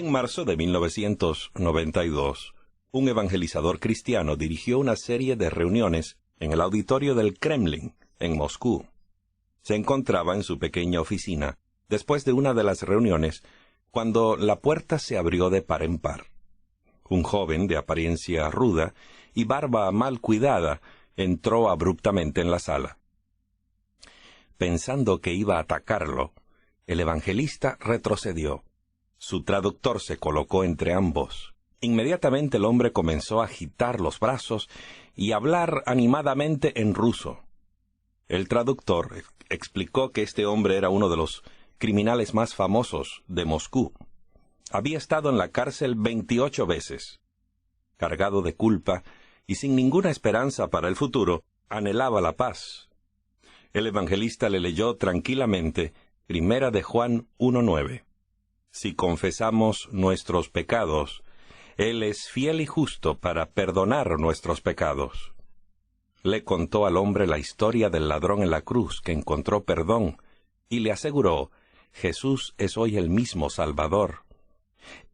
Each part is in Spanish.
En marzo de 1992, un evangelizador cristiano dirigió una serie de reuniones en el auditorio del Kremlin, en Moscú. Se encontraba en su pequeña oficina, después de una de las reuniones, cuando la puerta se abrió de par en par. Un joven de apariencia ruda y barba mal cuidada entró abruptamente en la sala. Pensando que iba a atacarlo, el evangelista retrocedió. Su traductor se colocó entre ambos. Inmediatamente el hombre comenzó a agitar los brazos y hablar animadamente en ruso. El traductor explicó que este hombre era uno de los criminales más famosos de Moscú. Había estado en la cárcel 28 veces. Cargado de culpa y sin ninguna esperanza para el futuro, anhelaba la paz. El evangelista le leyó tranquilamente Primera de Juan 1:9. Si confesamos nuestros pecados, Él es fiel y justo para perdonar nuestros pecados. Le contó al hombre la historia del ladrón en la cruz que encontró perdón y le aseguró, Jesús es hoy el mismo Salvador.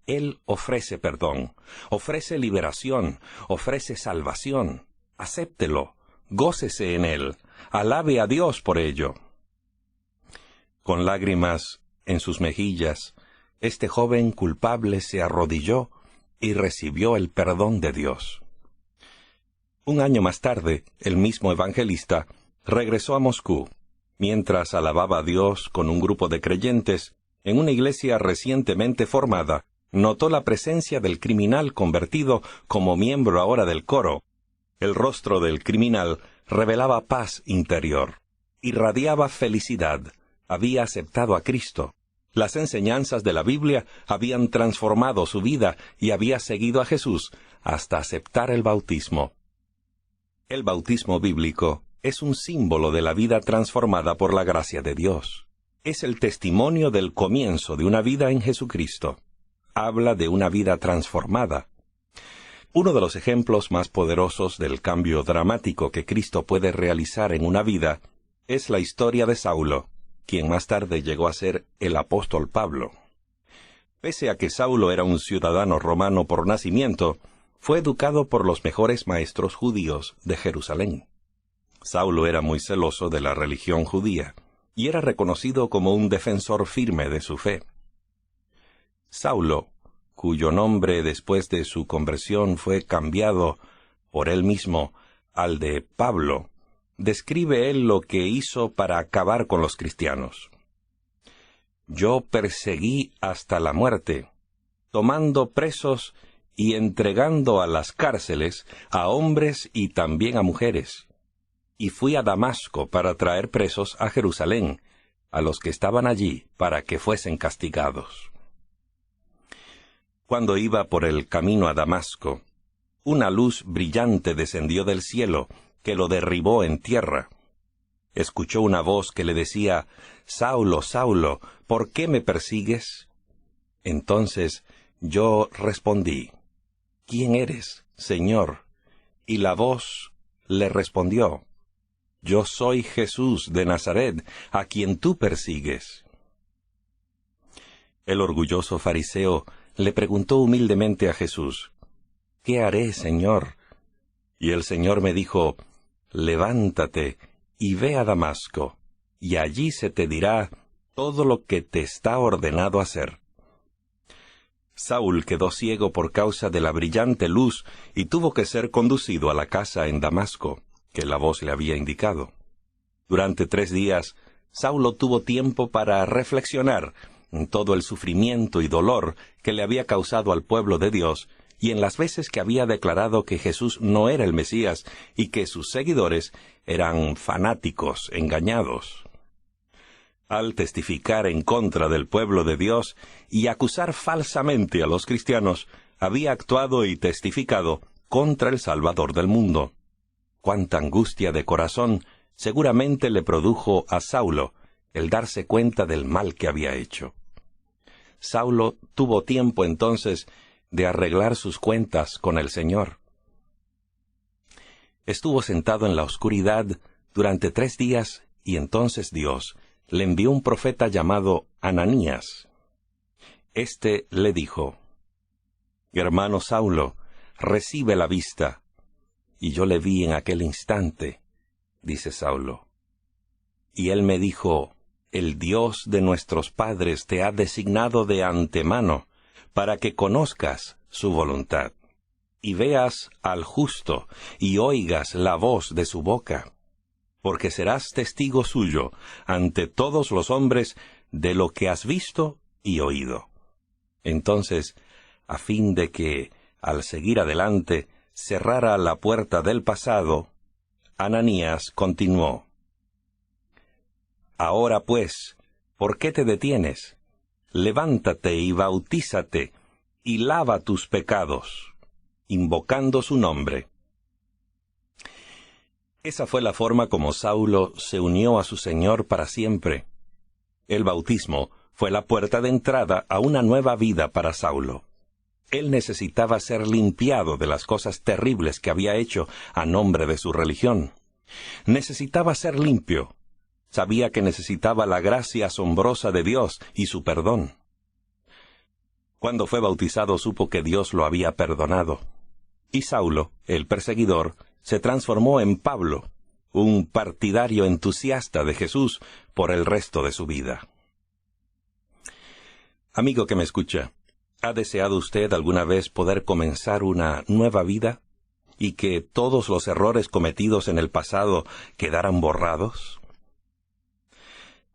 Él ofrece perdón, ofrece liberación, ofrece salvación. Acéptelo, gócese en Él, alabe a Dios por ello. Con lágrimas en sus mejillas, este joven culpable se arrodilló y recibió el perdón de Dios. Un año más tarde, el mismo evangelista regresó a Moscú. Mientras alababa a Dios con un grupo de creyentes en una iglesia recientemente formada, notó la presencia del criminal convertido como miembro ahora del coro. El rostro del criminal revelaba paz interior, irradiaba felicidad, había aceptado a Cristo. Las enseñanzas de la Biblia habían transformado su vida y había seguido a Jesús hasta aceptar el bautismo. El bautismo bíblico es un símbolo de la vida transformada por la gracia de Dios. Es el testimonio del comienzo de una vida en Jesucristo. Habla de una vida transformada. Uno de los ejemplos más poderosos del cambio dramático que Cristo puede realizar en una vida es la historia de Saulo, quien más tarde llegó a ser el apóstol Pablo. Pese a que Saulo era un ciudadano romano por nacimiento, fue educado por los mejores maestros judíos de Jerusalén. Saulo era muy celoso de la religión judía, y era reconocido como un defensor firme de su fe. Saulo, cuyo nombre después de su conversión fue cambiado por él mismo al de Pablo, describe él lo que hizo para acabar con los cristianos. Yo perseguí hasta la muerte, tomando presos y entregando a las cárceles a hombres y también a mujeres. Y fui a Damasco para traer presos a Jerusalén, a los que estaban allí, para que fuesen castigados. Cuando iba por el camino a Damasco, una luz brillante descendió del cielo, que lo derribó en tierra. Escuchó una voz que le decía, Saulo, Saulo, ¿por qué me persigues? Entonces yo respondí, ¿quién eres, Señor? Y la voz le respondió, yo soy Jesús de Nazaret, a quien tú persigues. El orgulloso fariseo le preguntó humildemente a Jesús, ¿qué haré, Señor? Y el Señor me dijo, levántate y ve a Damasco, y allí se te dirá todo lo que te está ordenado hacer. Saúl quedó ciego por causa de la brillante luz y tuvo que ser conducido a la casa en Damasco, que la voz le había indicado. Durante 3 días, Saulo tuvo tiempo para reflexionar en todo el sufrimiento y dolor que le había causado al pueblo de Dios y en las veces que había declarado que Jesús no era el Mesías y que sus seguidores eran fanáticos engañados. Al testificar en contra del pueblo de Dios y acusar falsamente a los cristianos, había actuado y testificado contra el Salvador del mundo. Cuánta angustia de corazón seguramente le produjo a Saulo el darse cuenta del mal que había hecho. Saulo tuvo tiempo entonces de arreglar sus cuentas con el Señor. Estuvo sentado en la oscuridad durante 3 días y entonces Dios le envió un profeta llamado Ananías. Este le dijo, hermano Saulo, recibe la vista. Y yo le vi en aquel instante, dice Saulo. Y él me dijo, el Dios de nuestros padres te ha designado de antemano para que conozcas su voluntad, y veas al justo, y oigas la voz de su boca, porque serás testigo suyo ante todos los hombres de lo que has visto y oído. Entonces, a fin de que, al seguir adelante, cerrara la puerta del pasado, Ananías continuó. Ahora pues, ¿por qué te detienes? Levántate y bautízate, y lava tus pecados, invocando su nombre. Esa fue la forma como Saulo se unió a su Señor para siempre. El bautismo fue la puerta de entrada a una nueva vida para Saulo. Él necesitaba ser limpiado de las cosas terribles que había hecho a nombre de su religión. Necesitaba ser limpio. Sabía que necesitaba la gracia asombrosa de Dios y su perdón. Cuando fue bautizado supo que Dios lo había perdonado. Y Saulo, el perseguidor, se transformó en Pablo, un partidario entusiasta de Jesús por el resto de su vida. Amigo que me escucha, ¿ha deseado usted alguna vez poder comenzar una nueva vida y que todos los errores cometidos en el pasado quedaran borrados?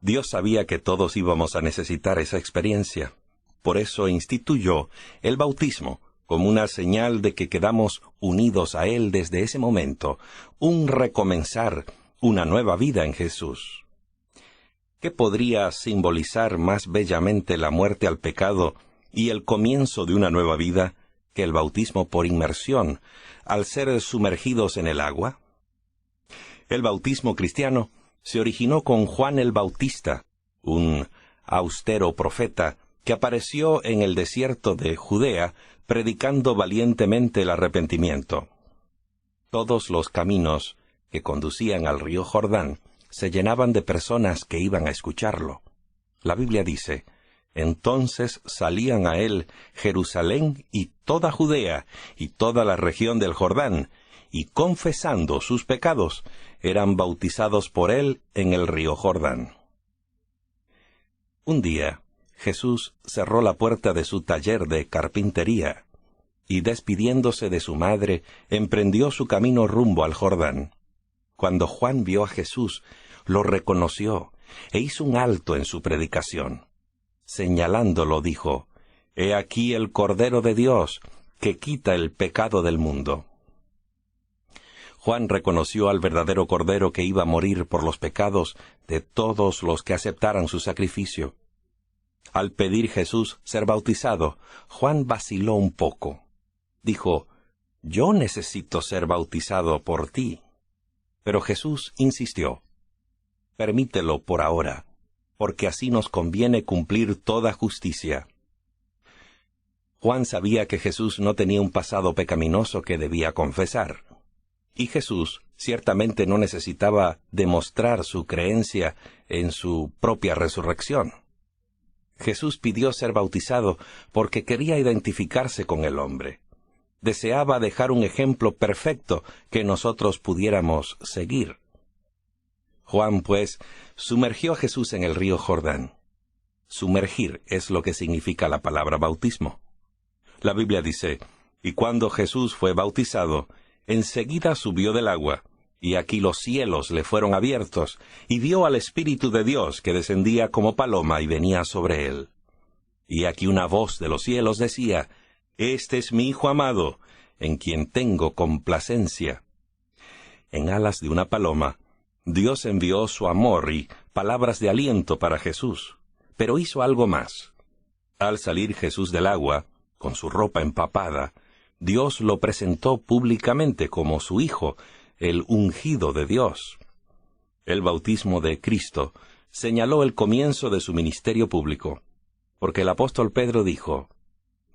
Dios sabía que todos íbamos a necesitar esa experiencia. Por eso instituyó el bautismo como una señal de que quedamos unidos a Él desde ese momento, un recomenzar, una nueva vida en Jesús. ¿Qué podría simbolizar más bellamente la muerte al pecado y el comienzo de una nueva vida que el bautismo por inmersión, al ser sumergidos en el agua? El bautismo cristiano se originó con Juan el Bautista, un austero profeta que apareció en el desierto de Judea predicando valientemente el arrepentimiento. Todos los caminos que conducían al río Jordán se llenaban de personas que iban a escucharlo. La Biblia dice, entonces salían a él Jerusalén y toda Judea y toda la región del Jordán, y confesando sus pecados, eran bautizados por él en el río Jordán. Un día, Jesús cerró la puerta de su taller de carpintería, y despidiéndose de su madre, emprendió su camino rumbo al Jordán. Cuando Juan vio a Jesús, lo reconoció, e hizo un alto en su predicación. Señalándolo, dijo, «He aquí el Cordero de Dios, que quita el pecado del mundo». Juan reconoció al verdadero Cordero que iba a morir por los pecados de todos los que aceptaran su sacrificio. Al pedir Jesús ser bautizado, Juan vaciló un poco. Dijo, «Yo necesito ser bautizado por ti». Pero Jesús insistió, «Permítelo por ahora, porque así nos conviene cumplir toda justicia». Juan sabía que Jesús no tenía un pasado pecaminoso que debía confesar. Y Jesús ciertamente no necesitaba demostrar su creencia en su propia resurrección. Jesús pidió ser bautizado porque quería identificarse con el hombre. Deseaba dejar un ejemplo perfecto que nosotros pudiéramos seguir. Juan, pues, sumergió a Jesús en el río Jordán. Sumergir es lo que significa la palabra bautismo. La Biblia dice, «Y cuando Jesús fue bautizado, enseguida subió del agua, y aquí los cielos le fueron abiertos, y vio al Espíritu de Dios que descendía como paloma y venía sobre él. Y aquí una voz de los cielos decía, «Este es mi Hijo amado, en quien tengo complacencia». En alas de una paloma, Dios envió su amor y palabras de aliento para Jesús, pero hizo algo más. Al salir Jesús del agua, con su ropa empapada, Dios lo presentó públicamente como su Hijo, el ungido de Dios. El bautismo de Cristo señaló el comienzo de su ministerio público, porque el apóstol Pedro dijo,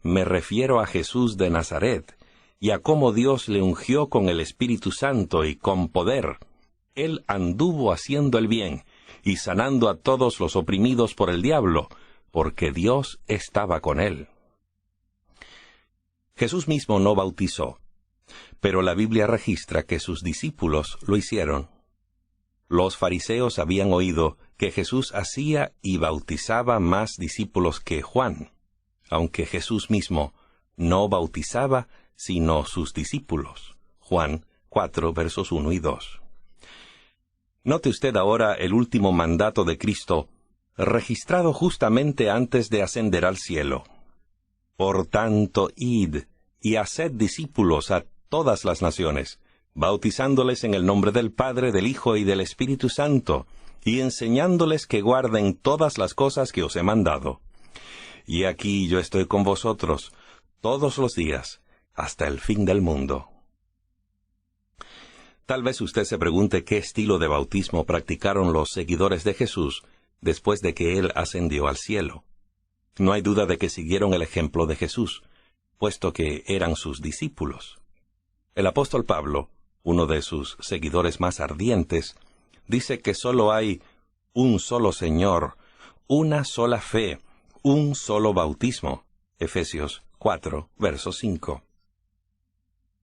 «Me refiero a Jesús de Nazaret, y a cómo Dios le ungió con el Espíritu Santo y con poder. Él anduvo haciendo el bien, y sanando a todos los oprimidos por el diablo, porque Dios estaba con él». Jesús mismo no bautizó, pero la Biblia registra que sus discípulos lo hicieron. Los fariseos habían oído que Jesús hacía y bautizaba más discípulos que Juan, aunque Jesús mismo no bautizaba sino sus discípulos. Juan 4, versos 1 y 2. Note usted ahora el último mandato de Cristo, registrado justamente antes de ascender al cielo. Por tanto, id y haced discípulos a todas las naciones, bautizándoles en el nombre del Padre, del Hijo y del Espíritu Santo, y enseñándoles que guarden todas las cosas que os he mandado. Y aquí yo estoy con vosotros todos los días, hasta el fin del mundo. Tal vez usted se pregunte qué estilo de bautismo practicaron los seguidores de Jesús después de que Él ascendió al cielo. No hay duda de que siguieron el ejemplo de Jesús, puesto que eran sus discípulos. El apóstol Pablo, uno de sus seguidores más ardientes, dice que solo hay un solo Señor, una sola fe, un solo bautismo. Efesios 4, verso 5.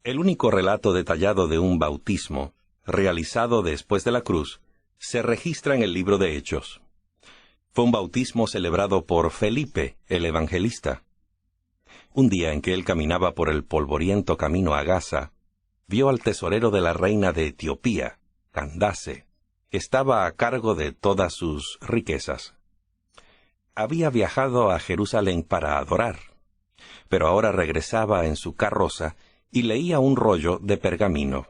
El único relato detallado de un bautismo, realizado después de la cruz, se registra en el libro de Hechos. Fue un bautismo celebrado por Felipe, el evangelista. Un día en que él caminaba por el polvoriento camino a Gaza, vio al tesorero de la reina de Etiopía, Candace, que estaba a cargo de todas sus riquezas. Había viajado a Jerusalén para adorar, pero ahora regresaba en su carroza y leía un rollo de pergamino.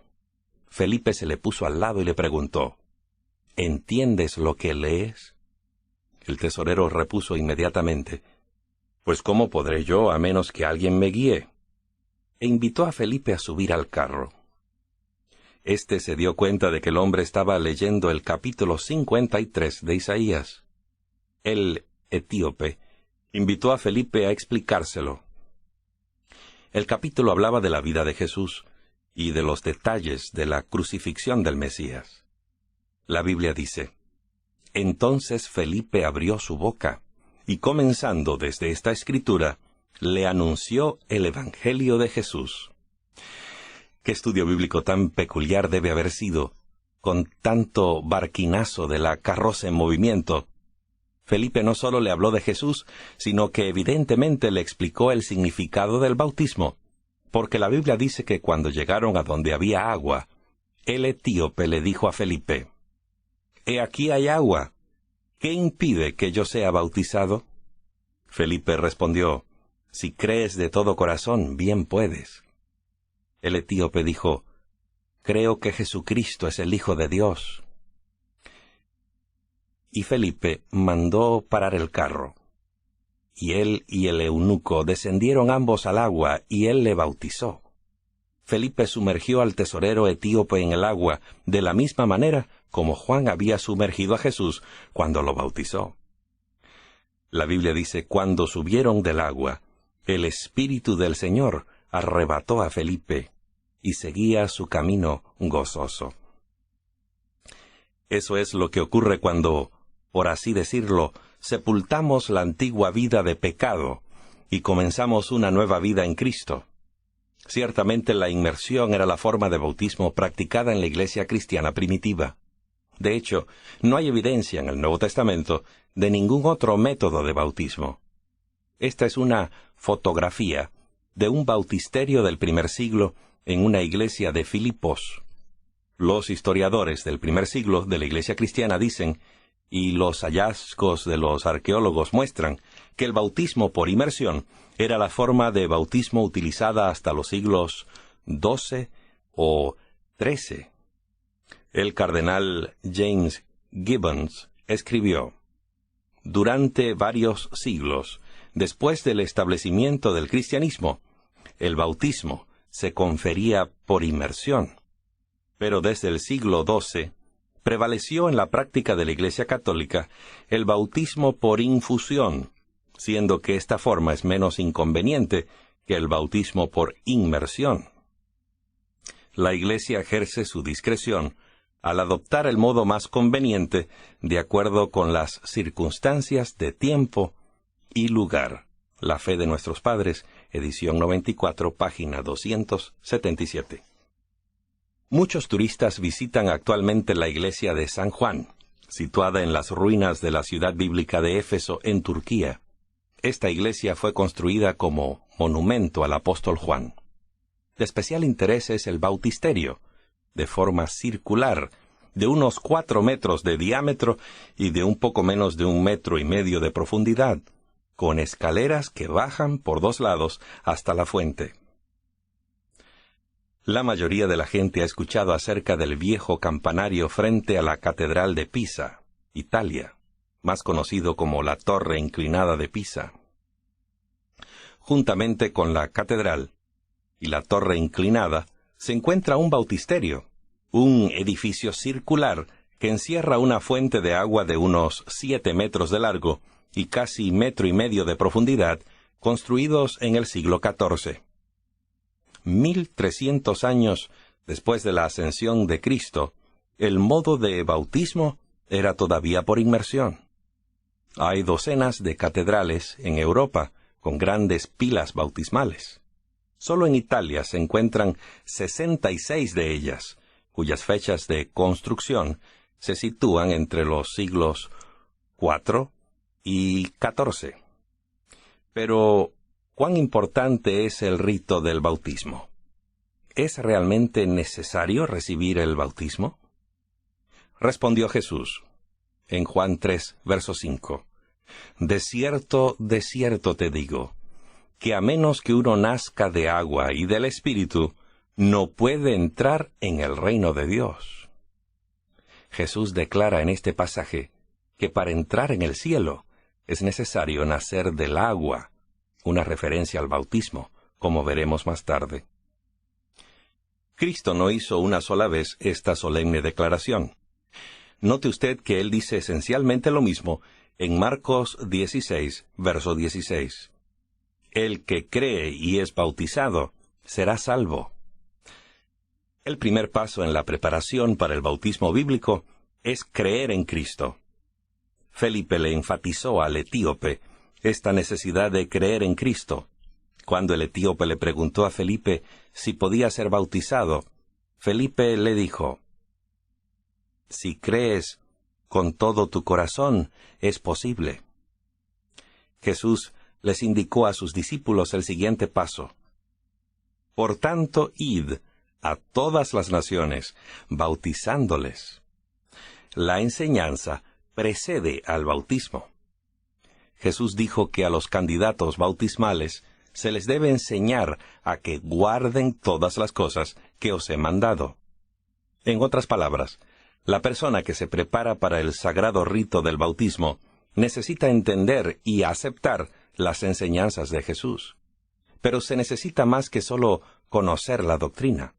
Felipe se le puso al lado y le preguntó, ¿entiendes lo que lees? El tesorero repuso inmediatamente, pues ¿cómo podré yo a menos que alguien me guíe? E invitó a Felipe a subir al carro. Este se dio cuenta de que el hombre estaba leyendo el capítulo 53 de Isaías. El etíope invitó a Felipe a explicárselo. El capítulo hablaba de la vida de Jesús y de los detalles de la crucifixión del Mesías. La Biblia dice, entonces Felipe abrió su boca, y comenzando desde esta escritura, le anunció el Evangelio de Jesús. ¿Qué estudio bíblico tan peculiar debe haber sido, con tanto barquinazo de la carroza en movimiento? Felipe no solo le habló de Jesús, sino que evidentemente le explicó el significado del bautismo, porque la Biblia dice que cuando llegaron a donde había agua, el etíope le dijo a Felipe, «He aquí hay agua, ¿qué impide que yo sea bautizado?» Felipe respondió, «Si crees de todo corazón, bien puedes». El etíope dijo, «Creo que Jesucristo es el Hijo de Dios». Y Felipe mandó parar el carro. Y él y el eunuco descendieron ambos al agua, y él le bautizó. Felipe sumergió al tesorero etíope en el agua, de la misma manera como Juan había sumergido a Jesús cuando lo bautizó. La Biblia dice, cuando subieron del agua, el Espíritu del Señor arrebató a Felipe, y seguía su camino gozoso. Eso es lo que ocurre cuando, por así decirlo, sepultamos la antigua vida de pecado y comenzamos una nueva vida en Cristo. Ciertamente la inmersión era la forma de bautismo practicada en la iglesia cristiana primitiva. De hecho, no hay evidencia en el Nuevo Testamento de ningún otro método de bautismo. Esta es una fotografía de un bautisterio del primer siglo en una iglesia de Filipos. Los historiadores del primer siglo de la iglesia cristiana dicen, y los hallazgos de los arqueólogos muestran, que el bautismo por inmersión era la forma de bautismo utilizada hasta los siglos XII o XIII. El cardenal James Gibbons escribió, «Durante varios siglos, después del establecimiento del cristianismo, el bautismo se confería por inmersión. Pero desde el siglo XII, prevaleció en la práctica de la Iglesia Católica el bautismo por infusión, siendo que esta forma es menos inconveniente que el bautismo por inmersión. La Iglesia ejerce su discreción al adoptar el modo más conveniente de acuerdo con las circunstancias de tiempo y lugar. La fe de nuestros padres edición 94, página 277. Muchos turistas visitan actualmente la iglesia de San Juan, situada en las ruinas de la ciudad bíblica de Éfeso, en Turquía. Esta iglesia fue construida como monumento al apóstol Juan. De especial interés es el bautisterio, de forma circular, de unos 4 metros de diámetro y de un poco menos de 1,5 metros de profundidad, con escaleras que bajan por 2 lados hasta la fuente. La mayoría de la gente ha escuchado acerca del viejo campanario frente a la Catedral de Pisa, Italia, más conocido como la Torre Inclinada de Pisa. Juntamente con la catedral y la Torre Inclinada se encuentra un bautisterio, un edificio circular que encierra una fuente de agua de unos 7 metros de largo y casi 1,5 metros de profundidad, construidos en el siglo XIV. 1300 años después de la ascensión de Cristo, el modo de bautismo era todavía por inmersión. Hay docenas de catedrales en Europa con grandes pilas bautismales. Solo en Italia se encuentran 66 de ellas, cuyas fechas de construcción se sitúan entre los siglos IV y XIV. Pero, ¿cuán importante es el rito del bautismo? ¿Es realmente necesario recibir el bautismo? Respondió Jesús, en Juan 3, verso 5, de cierto te digo, que a menos que uno nazca de agua y del Espíritu, no puede entrar en el reino de Dios. Jesús declara en este pasaje que para entrar en el cielo es necesario nacer del agua, una referencia al bautismo, como veremos más tarde. Cristo no hizo una sola vez esta solemne declaración. Note usted que él dice esencialmente lo mismo en Marcos 16, verso 16. El que cree y es bautizado será salvo. El primer paso en la preparación para el bautismo bíblico es creer en Cristo. Felipe le enfatizó al etíope esta necesidad de creer en Cristo. Cuando el etíope le preguntó a Felipe si podía ser bautizado, Felipe le dijo, «Si crees con todo tu corazón, es posible». Jesús les indicó a sus discípulos el siguiente paso. «Por tanto, id a todas las naciones, bautizándoles». La enseñanza precede al bautismo. Jesús dijo que a los candidatos bautismales se les debe enseñar a que guarden todas las cosas que os he mandado. En otras palabras, la persona que se prepara para el sagrado rito del bautismo necesita entender y aceptar las enseñanzas de Jesús. Pero se necesita más que solo conocer la doctrina.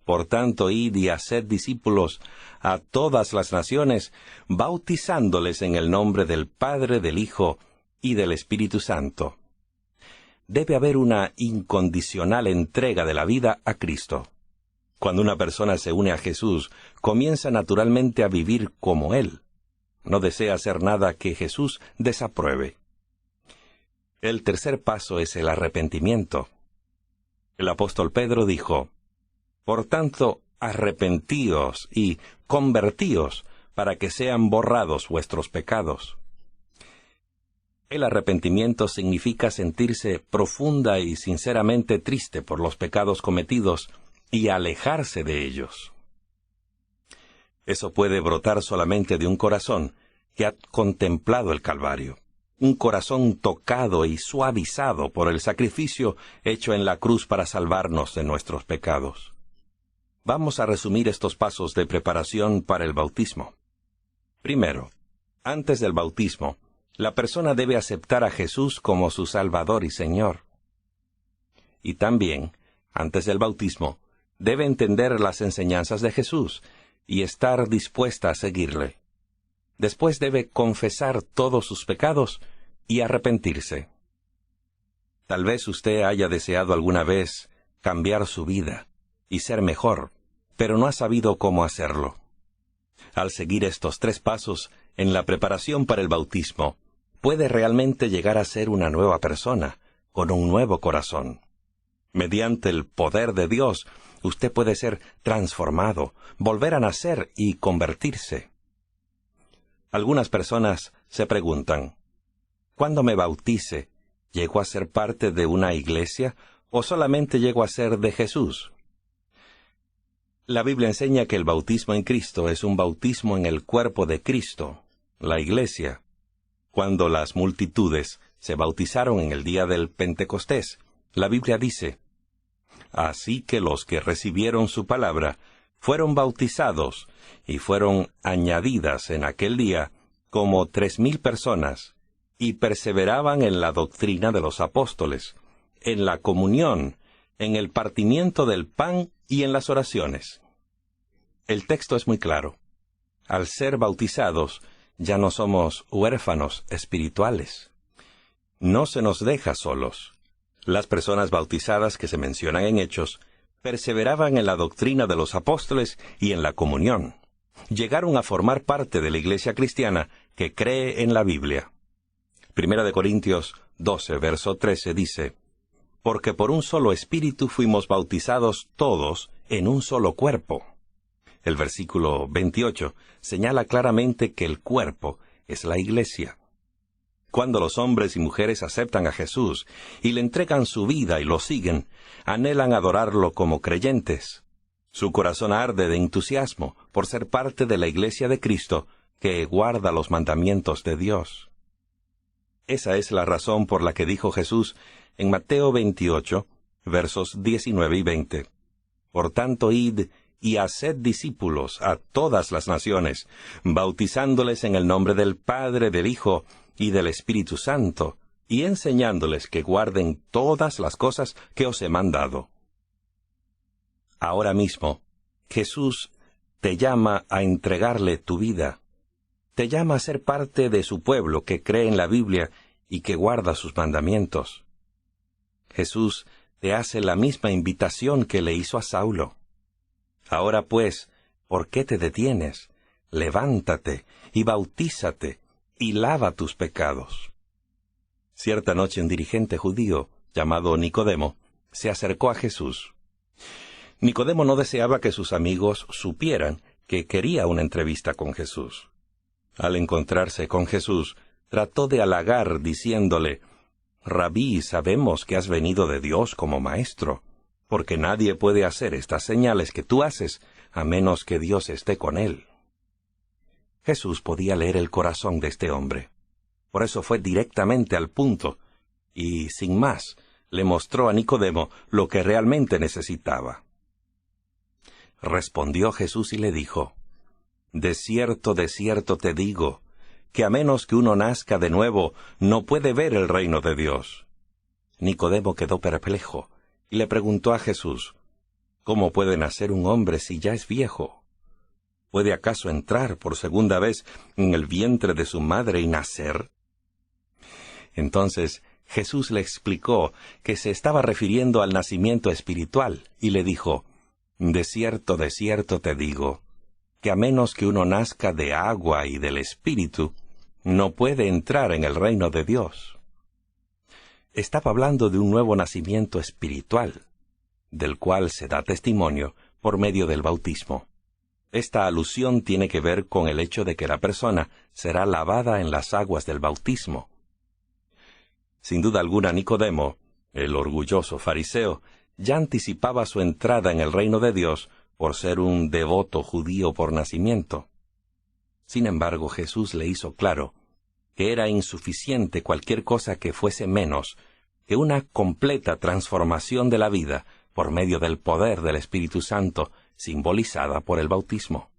Por tanto, id y haced discípulos a todas las naciones, bautizándoles en el nombre del Padre, del Hijo y del Espíritu Santo. Debe haber una incondicional entrega de la vida a Cristo. Cuando una persona se une a Jesús, comienza naturalmente a vivir como Él. No desea hacer nada que Jesús desapruebe. El tercer paso es el arrepentimiento. El apóstol Pedro dijo, «Por tanto, arrepentíos y convertíos para que sean borrados vuestros pecados». El arrepentimiento significa sentirse profunda y sinceramente triste por los pecados cometidos y alejarse de ellos. Eso puede brotar solamente de un corazón que ha contemplado el Calvario, un corazón tocado y suavizado por el sacrificio hecho en la cruz para salvarnos de nuestros pecados. Vamos a resumir estos pasos de preparación para el bautismo. Primero, antes del bautismo, la persona debe aceptar a Jesús como su Salvador y Señor. Y también, antes del bautismo, debe entender las enseñanzas de Jesús y estar dispuesta a seguirle. Después debe confesar todos sus pecados y arrepentirse. Tal vez usted haya deseado alguna vez cambiar su vida y ser mejor, pero no ha sabido cómo hacerlo. Al seguir estos 3 pasos en la preparación para el bautismo, puede realmente llegar a ser una nueva persona, con un nuevo corazón. Mediante el poder de Dios, usted puede ser transformado, volver a nacer y convertirse. Algunas personas se preguntan, ¿cuándo me bautice, llego a ser parte de una iglesia o solamente llego a ser de Jesús? La Biblia enseña que el bautismo en Cristo es un bautismo en el cuerpo de Cristo, la iglesia. Cuando las multitudes se bautizaron en el día del Pentecostés, la Biblia dice, así que los que recibieron su palabra fueron bautizados y fueron añadidas en aquel día como 3,000 personas, y perseveraban en la doctrina de los apóstoles, en la comunión, en el partimiento del pan y en las oraciones. El texto es muy claro. Al ser bautizados, ya no somos huérfanos espirituales. No se nos deja solos. Las personas bautizadas que se mencionan en Hechos perseveraban en la doctrina de los apóstoles y en la comunión. Llegaron a formar parte de la iglesia cristiana que cree en la Biblia. 1 Corintios 12, verso 13 dice, porque por un solo espíritu fuimos bautizados todos en un solo cuerpo. El versículo 28 señala claramente que el cuerpo es la iglesia. Cuando los hombres y mujeres aceptan a Jesús y le entregan su vida y lo siguen, anhelan adorarlo como creyentes. Su corazón arde de entusiasmo por ser parte de la iglesia de Cristo que guarda los mandamientos de Dios. Esa es la razón por la que dijo Jesús en Mateo 28, versos 19 y 20. Por tanto, id y haced discípulos a todas las naciones, bautizándoles en el nombre del Padre, del Hijo y del Espíritu Santo, y enseñándoles que guarden todas las cosas que os he mandado. Ahora mismo, Jesús te llama a entregarle tu vida. Te llama a ser parte de su pueblo que cree en la Biblia y que guarda sus mandamientos. Jesús te hace la misma invitación que le hizo a Saulo. Ahora pues, ¿por qué te detienes? Levántate y bautízate y lava tus pecados. Cierta noche un dirigente judío, llamado Nicodemo, se acercó a Jesús. Nicodemo no deseaba que sus amigos supieran que quería una entrevista con Jesús. Al encontrarse con Jesús, trató de halagar diciéndole, Rabí, sabemos que has venido de Dios como maestro, porque nadie puede hacer estas señales que tú haces, a menos que Dios esté con él. Jesús podía leer el corazón de este hombre. Por eso fue directamente al punto, y, sin más, le mostró a Nicodemo lo que realmente necesitaba. Respondió Jesús y le dijo, de cierto te digo, que a menos que uno nazca de nuevo, no puede ver el reino de Dios. Nicodemo quedó perplejo, y le preguntó a Jesús, ¿cómo puede nacer un hombre si ya es viejo? ¿Puede acaso entrar por segunda vez en el vientre de su madre y nacer? Entonces Jesús le explicó que se estaba refiriendo al nacimiento espiritual, y le dijo, de cierto te digo, que a menos que uno nazca de agua y del Espíritu, no puede entrar en el reino de Dios. Estaba hablando de un nuevo nacimiento espiritual, del cual se da testimonio por medio del bautismo. Esta alusión tiene que ver con el hecho de que la persona será lavada en las aguas del bautismo. Sin duda alguna, Nicodemo, el orgulloso fariseo, ya anticipaba su entrada en el reino de Dios por ser un devoto judío por nacimiento. Sin embargo, Jesús le hizo claro que era insuficiente cualquier cosa que fuese menos que una completa transformación de la vida por medio del poder del Espíritu Santo, simbolizada por el bautismo.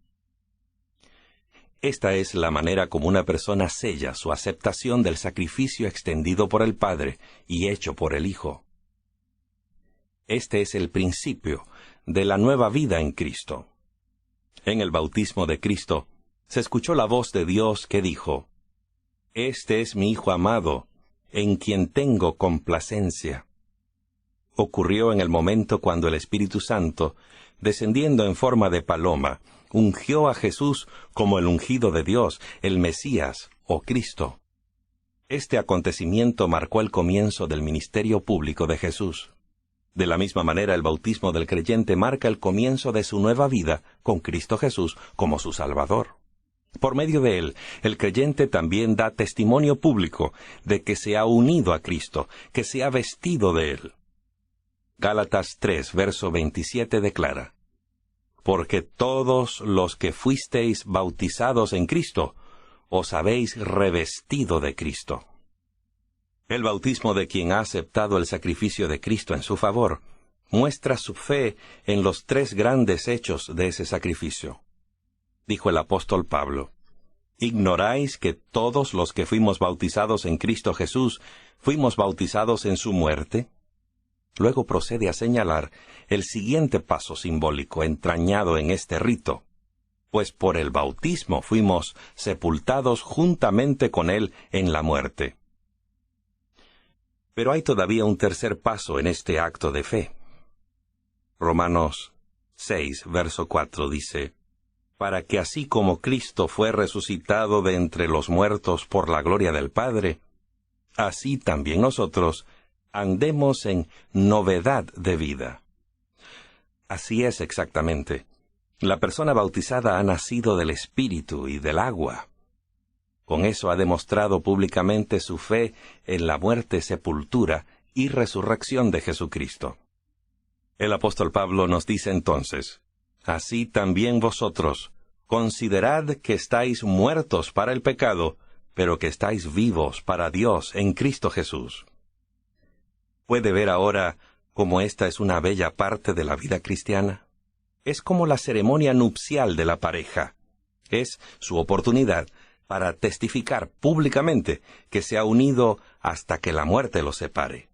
Esta es la manera como una persona sella su aceptación del sacrificio extendido por el Padre y hecho por el Hijo. Este es el principio de la nueva vida en Cristo. En el bautismo de Cristo, se escuchó la voz de Dios que dijo, «Este es mi Hijo amado, en quien tengo complacencia». Ocurrió en el momento cuando el Espíritu Santo, descendiendo en forma de paloma, ungió a Jesús como el ungido de Dios, el Mesías o Cristo. Este acontecimiento marcó el comienzo del ministerio público de Jesús. De la misma manera, el bautismo del creyente marca el comienzo de su nueva vida con Cristo Jesús como su Salvador. Por medio de él, el creyente también da testimonio público de que se ha unido a Cristo, que se ha vestido de él. Gálatas 3, verso 27 declara: Porque todos los que fuisteis bautizados en Cristo, os habéis revestido de Cristo. El bautismo de quien ha aceptado el sacrificio de Cristo en su favor muestra su fe en los tres grandes hechos de ese sacrificio. Dijo el apóstol Pablo: ¿Ignoráis que todos los que fuimos bautizados en Cristo Jesús fuimos bautizados en su muerte? Luego procede a señalar el siguiente paso simbólico entrañado en este rito: pues por el bautismo fuimos sepultados juntamente con él en la muerte. Pero hay todavía un tercer paso en este acto de fe. Romanos 6, verso 4 dice: para que así como Cristo fue resucitado de entre los muertos por la gloria del Padre, así también nosotros andemos en novedad de vida. Así es exactamente. La persona bautizada ha nacido del Espíritu y del agua. Con eso ha demostrado públicamente su fe en la muerte, sepultura y resurrección de Jesucristo. El apóstol Pablo nos dice entonces: así también vosotros, considerad que estáis muertos para el pecado, pero que estáis vivos para Dios en Cristo Jesús. ¿Puede ver ahora cómo esta es una bella parte de la vida cristiana? Es como la ceremonia nupcial de la pareja. Es su oportunidad para testificar públicamente que se ha unido hasta que la muerte los separe.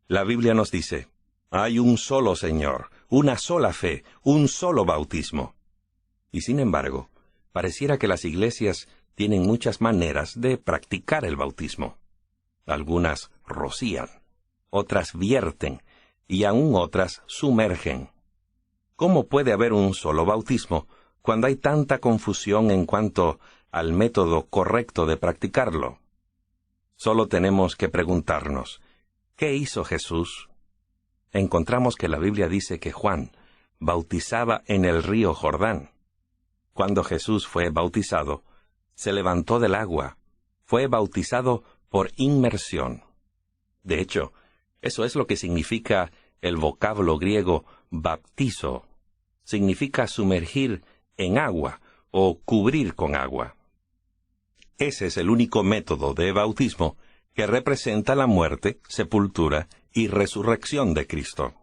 La Biblia nos dice: hay un solo Señor, una sola fe, un solo bautismo. Y sin embargo, pareciera que las iglesias tienen muchas maneras de practicar el bautismo. Algunas rocían, otras vierten, y aún otras sumergen. ¿Cómo puede haber un solo bautismo cuando hay tanta confusión en cuanto al método correcto de practicarlo? Solo tenemos que preguntarnos: ¿qué hizo Jesús? Encontramos que la Biblia dice que Juan bautizaba en el río Jordán. Cuando Jesús fue bautizado, se levantó del agua, fue bautizado por inmersión. De hecho, eso es lo que significa el vocablo griego baptizo. Significa sumergir en agua o cubrir con agua. Ese es el único método de bautismo que representa la muerte, sepultura y resurrección de Cristo.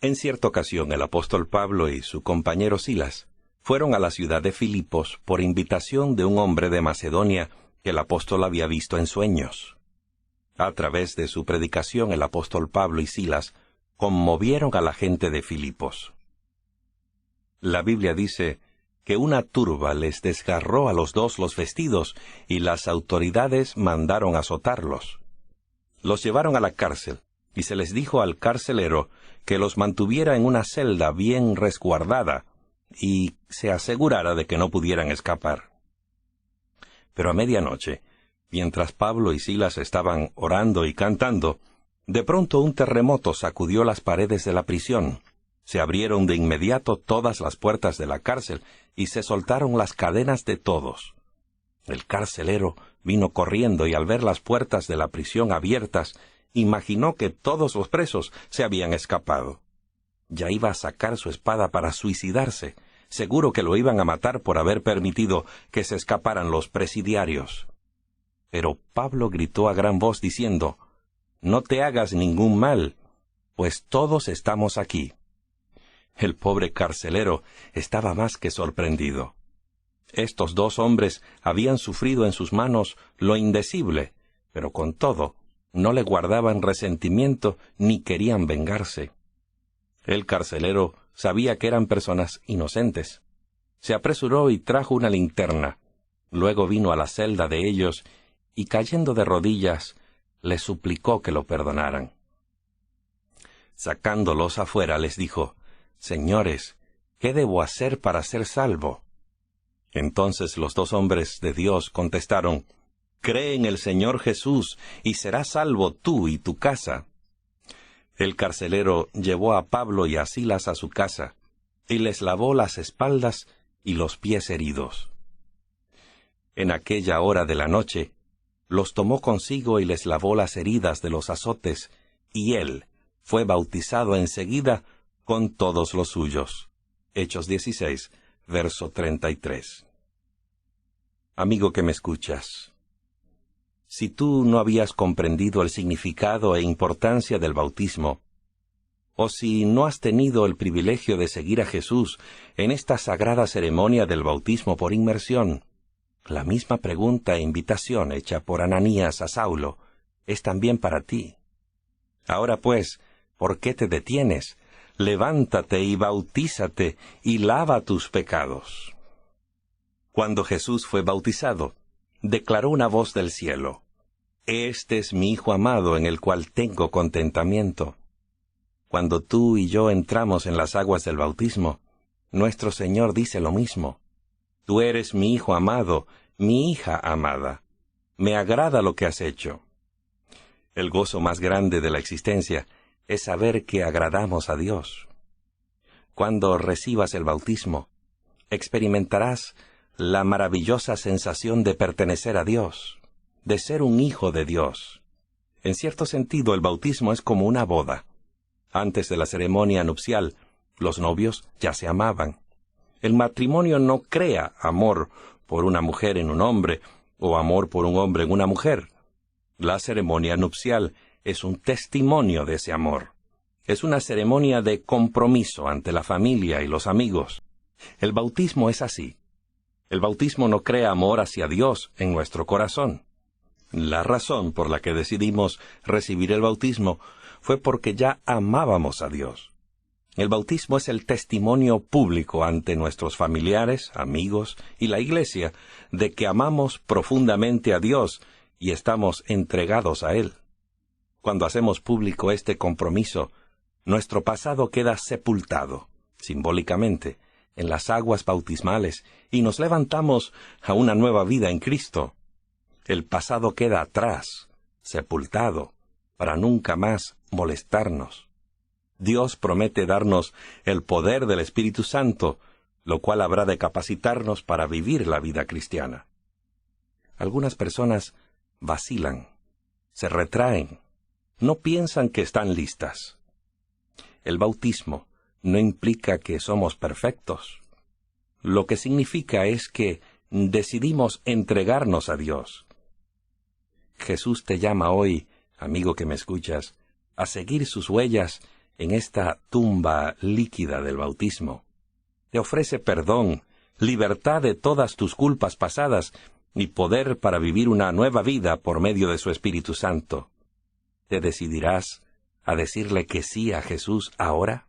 En cierta ocasión, el apóstol Pablo y su compañero Silas fueron a la ciudad de Filipos por invitación de un hombre de Macedonia que el apóstol había visto en sueños. A través de su predicación, el apóstol Pablo y Silas conmovieron a la gente de Filipos. La Biblia dice que una turba les desgarró a los dos los vestidos y las autoridades mandaron azotarlos. Los llevaron a la cárcel y se les dijo al carcelero que los mantuviera en una celda bien resguardada y se asegurara de que no pudieran escapar. Pero a medianoche, mientras Pablo y Silas estaban orando y cantando, de pronto un terremoto sacudió las paredes de la prisión. Se abrieron de inmediato todas las puertas de la cárcel y se soltaron las cadenas de todos. El carcelero vino corriendo y al ver las puertas de la prisión abiertas, imaginó que todos los presos se habían escapado. Ya iba a sacar su espada para suicidarse, seguro que lo iban a matar por haber permitido que se escaparan los presidiarios. Pero Pablo gritó a gran voz diciendo: «No te hagas ningún mal, pues todos estamos aquí». El pobre carcelero estaba más que sorprendido. Estos dos hombres habían sufrido en sus manos lo indecible, pero con todo, no le guardaban resentimiento ni querían vengarse. El carcelero sabía que eran personas inocentes. Se apresuró y trajo una linterna. Luego vino a la celda de ellos y, cayendo de rodillas, les suplicó que lo perdonaran. Sacándolos afuera, les dijo: «Señores, ¿qué debo hacer para ser salvo?». Entonces los dos hombres de Dios contestaron: Cree en el Señor Jesús, y serás salvo tú y tu casa. El carcelero llevó a Pablo y a Silas a su casa, y les lavó las espaldas y los pies heridos. En aquella hora de la noche, los tomó consigo y les lavó las heridas de los azotes, y él fue bautizado enseguida con todos los suyos. Hechos 16, verso 33. Amigo que me escuchas, si tú no habías comprendido el significado e importancia del bautismo, o si no has tenido el privilegio de seguir a Jesús en esta sagrada ceremonia del bautismo por inmersión, la misma pregunta e invitación hecha por Ananías a Saulo es también para ti. Ahora pues, ¿por qué te detienes? Levántate y bautízate y lava tus pecados. Cuando Jesús fue bautizado, declaró una voz del cielo: Este es mi Hijo amado en el cual tengo contentamiento. Cuando tú y yo entramos en las aguas del bautismo, nuestro Señor dice lo mismo. Tú eres mi Hijo amado, mi hija amada. Me agrada lo que has hecho. El gozo más grande de la existencia es saber que agradamos a Dios. Cuando recibas el bautismo, experimentarás la maravillosa sensación de pertenecer a Dios, de ser un hijo de Dios. En cierto sentido, el bautismo es como una boda. Antes de la ceremonia nupcial, los novios ya se amaban. El matrimonio no crea amor por una mujer en un hombre o amor por un hombre en una mujer. La ceremonia nupcial es un testimonio de ese amor. Es una ceremonia de compromiso ante la familia y los amigos. El bautismo es así. El bautismo no crea amor hacia Dios en nuestro corazón. La razón por la que decidimos recibir el bautismo fue porque ya amábamos a Dios. El bautismo es el testimonio público ante nuestros familiares, amigos y la Iglesia de que amamos profundamente a Dios y estamos entregados a Él. Cuando hacemos público este compromiso, nuestro pasado queda sepultado, simbólicamente, en las aguas bautismales y nos levantamos a una nueva vida en Cristo. El pasado queda atrás, sepultado, para nunca más molestarnos. Dios promete darnos el poder del Espíritu Santo, lo cual habrá de capacitarnos para vivir la vida cristiana. Algunas personas vacilan, se retraen, no piensan que están listas. El bautismo no implica que somos perfectos. Lo que significa es que decidimos entregarnos a Dios. Jesús te llama hoy, amigo que me escuchas, a seguir sus huellas en esta tumba líquida del bautismo. Te ofrece perdón, libertad de todas tus culpas pasadas y poder para vivir una nueva vida por medio de su Espíritu Santo. ¿Te decidirás a decirle que sí a Jesús ahora?